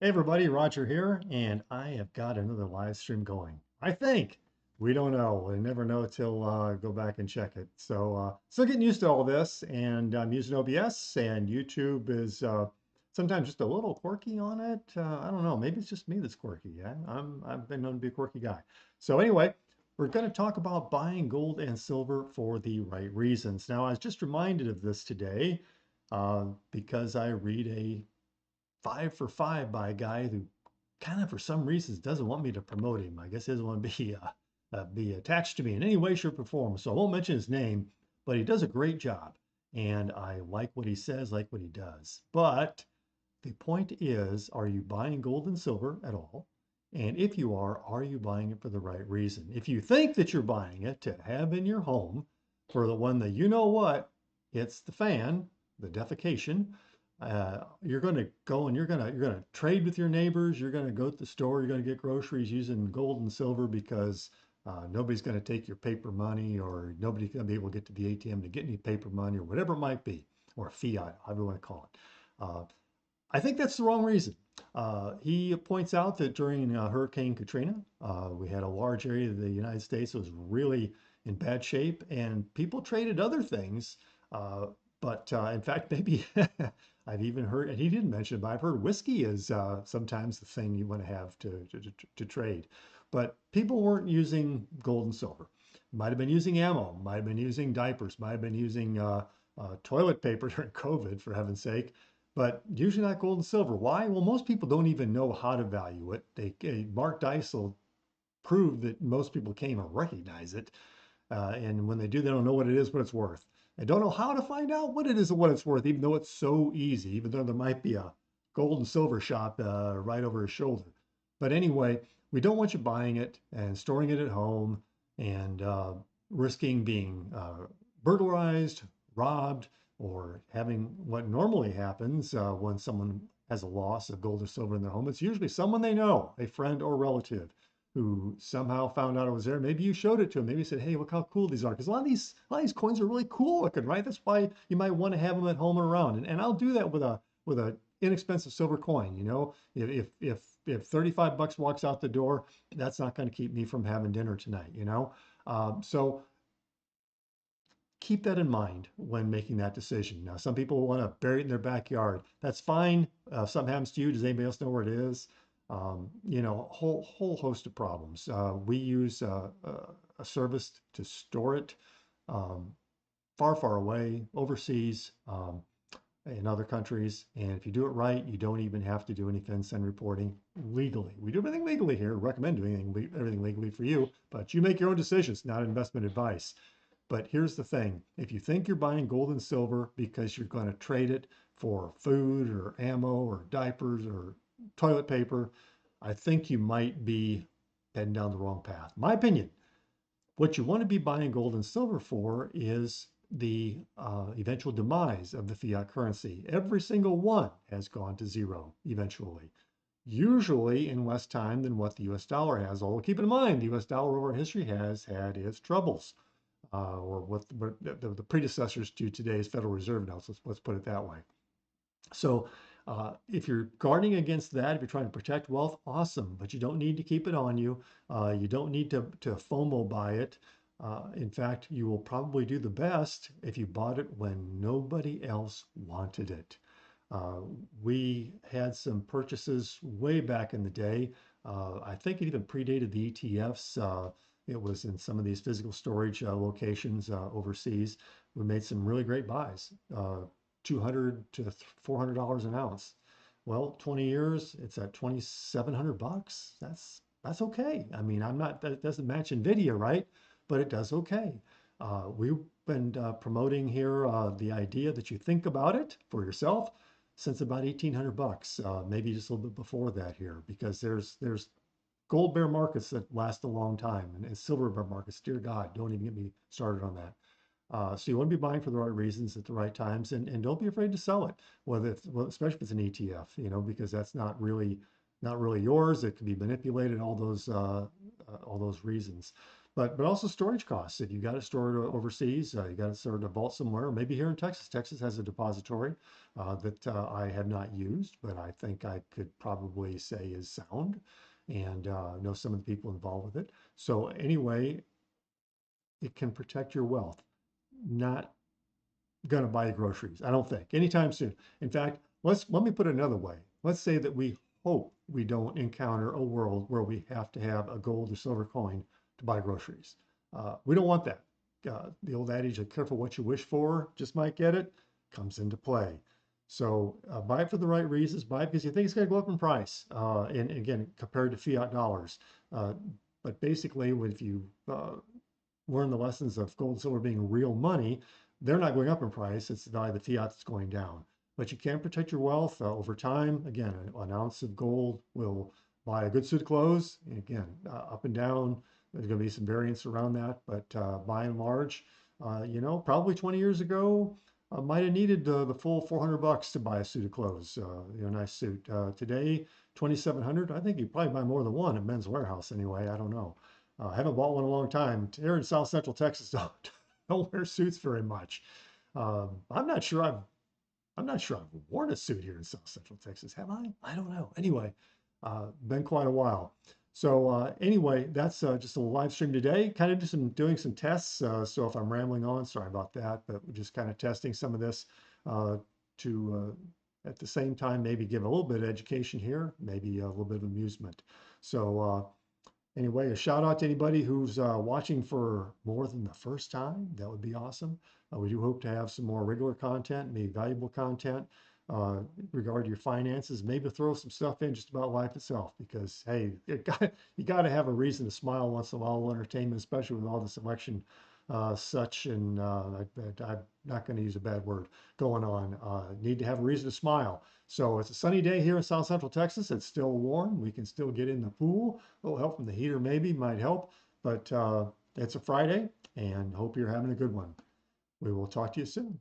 Hey everybody, Roger here, and I have got another live stream going. I think. We don't know. We never know till go back and check it. So still getting used to all this, and I'm using OBS, and YouTube is sometimes just a little quirky on it. I don't know. Maybe it's just me that's quirky. Yeah, I've been known to be a quirky guy. So anyway, we're going to talk about buying gold and silver for the right reasons. Now, I was just reminded of this today because I read a 5 for 5 by a guy who kind of for some reasons doesn't want me to promote him. I guess he doesn't want to be attached to me in any way, shape, or form. So I won't mention his name, but he does a great job, and I like what he says, like what he does. But the point is, are you buying gold and silver at all? And if you are you buying it for the right reason? If you think that you're buying it to have in your home for the one that you know what, it's the fan, the defecation, you're going to go and you're going to trade with your neighbors. You're going to go to the store. You're going to get groceries using gold and silver because nobody's going to take your paper money, or nobody's going to be able to get to the ATM to get any paper money, or whatever it might be, or fiat, however you want to call it. I think that's the wrong reason. He points out that during Hurricane Katrina, we had a large area of the United States that was really in bad shape, and people traded other things. Uh, but in fact, maybe I've even heard, and he didn't mention it, but I've heard whiskey is sometimes the thing you want to have to trade. But people weren't using gold and silver. Might have been using ammo, might have been using diapers, might have been using toilet paper during COVID, for heaven's sake, but usually not gold and silver. Why? Well, most people don't even know how to value it. Mark Dice will prove that most people can't even recognize it, and when they do, they don't know what it is, what it's worth. They don't know how to find out what it is and what it's worth, even though it's so easy. Even though there might be a gold and silver shop right over his shoulder. But anyway, we don't want you buying it and storing it at home and risking being burglarized, robbed, or having what normally happens when someone has a loss of gold or silver in their home. It's usually someone they know, a friend or relative, who somehow found out it was there. Maybe you showed it to him. Maybe you said, "Hey, look how cool these are." Because a lot of these coins are really cool looking, right? That's why you might want to have them at home and around. And I'll do that with a inexpensive silver coin. If 35 bucks walks out the door, that's not going to keep me from having dinner tonight. So keep that in mind when making that decision. Now, some people want to bury it in their backyard. That's fine. If something happens to you, does anybody else know where it is? Whole host of problems. We use a service to store it um, far, far away, overseas, in other countries. And if you do it right, you don't even have to do any FinCEN reporting legally. We do everything legally here. Recommend doing everything legally for you, but you make your own decisions, not investment advice. But here's the thing. If you think you're buying gold and silver because you're going to trade it for food or ammo or diapers or toilet paper, I think you might be heading down the wrong path. My opinion. What you want to be buying gold and silver for is the eventual demise of the fiat currency. Every single one has gone to zero eventually, usually in less time than what the US dollar has. Although keep in mind, the US dollar over history has had its troubles, or what the predecessors to today's Federal Reserve notes. Let's put it that way. So if you're guarding against that, if you're trying to protect wealth, awesome, but you don't need to keep it on you. You don't need to FOMO buy it. In fact, you will probably do the best if you bought it when nobody else wanted it. Uh, we had some purchases way back in the day. I think it even predated the ETFs. It was in some of these physical storage locations overseas. We made some really great buys. 200 to $400 an ounce. Well, 20 years, it's at 2,700 bucks. That's okay. I mean, I'm not that doesn't match Nvidia, right? But it does okay. We've been promoting here the idea that you think about it for yourself since about 1,800 bucks, maybe just a little bit before that here, because there's gold bear markets that last a long time, and silver bear markets. Dear God, don't even get me started on that. So you want to be buying for the right reasons at the right times, and don't be afraid to sell it, well, especially if it's an ETF, because that's not really yours. It can be manipulated. All those reasons. but also storage costs. If you got to store it overseas, you got to store it in a vault somewhere, or maybe here in Texas. Texas has a depository that I have not used, but I think I could probably say is sound, and know some of the people involved with it. So anyway, it can protect your wealth. Not going to buy groceries, I don't think, anytime soon. In fact, let me put it another way. Let's say that we hope we don't encounter a world where we have to have a gold or silver coin to buy groceries. We don't want that. The old adage of careful what you wish for, just might get it, comes into play. So buy it for the right reasons. Buy it because you think it's going to go up in price. And again, compared to fiat dollars. Uh, but basically, if you learn the lessons of gold and silver being real money, they're not going up in price. It's the value of the fiat that's going down. But you can protect your wealth over time. Again, an ounce of gold will buy a good suit of clothes. And again, up and down, there's going to be some variance around that. But by and large, probably 20 years ago, might have needed the full $400 to buy a suit of clothes, a nice suit. Today, 2,700. I think you probably buy more than one at Men's Warehouse anyway. I don't know. I haven't bought one in a long time. Here in South Central Texas, don't wear suits very much. I'm not sure I've worn a suit here in South Central Texas. Have I? I don't know. Anyway, been quite a while. So anyway, that's just a live stream today. Kind of just doing some tests. So if I'm rambling on, sorry about that. But we're just kind of testing some of this to at the same time maybe give a little bit of education here, maybe a little bit of amusement. So anyway, a shout out to anybody who's watching for more than the first time. That would be awesome. We do hope to have some more regular content, maybe valuable content regarding your finances. Maybe throw some stuff in just about life itself because, hey, you got to have a reason to smile once in a while. Entertainment, especially with all this election such, and I'm not going to use a bad word going on. Need to have a reason to smile. So it's a sunny day here in South Central Texas. It's still warm. We can still get in the pool. A little help from the heater maybe might help, but it's a Friday and hope you're having a good one. We will talk to you soon.